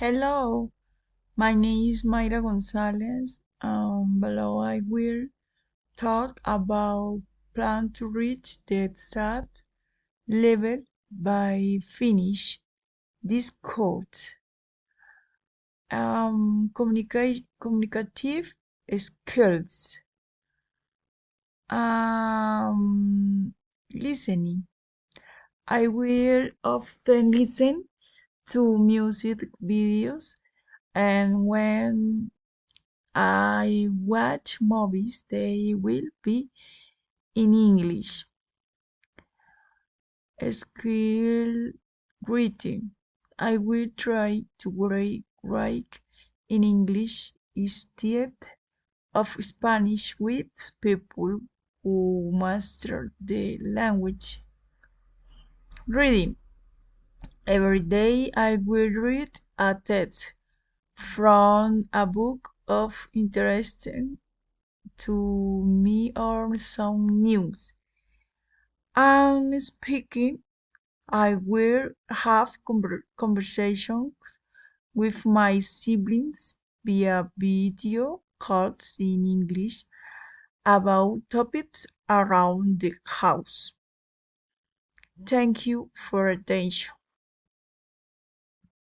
Hello, my name is Mayra Gonzalez. Below I will talk about plan to reach the exact level by finish this code. Communicative skills. Listening. I will often listen to music videos, and when I watch movies, they will be in English. Skill greeting. I will try to write in English instead of Spanish with people who master the language. Reading. Every day I will read a text from a book of interest to me or some news. And speaking, I will have conversations with my siblings via video calls in English about topics around the house. Thank you for attention.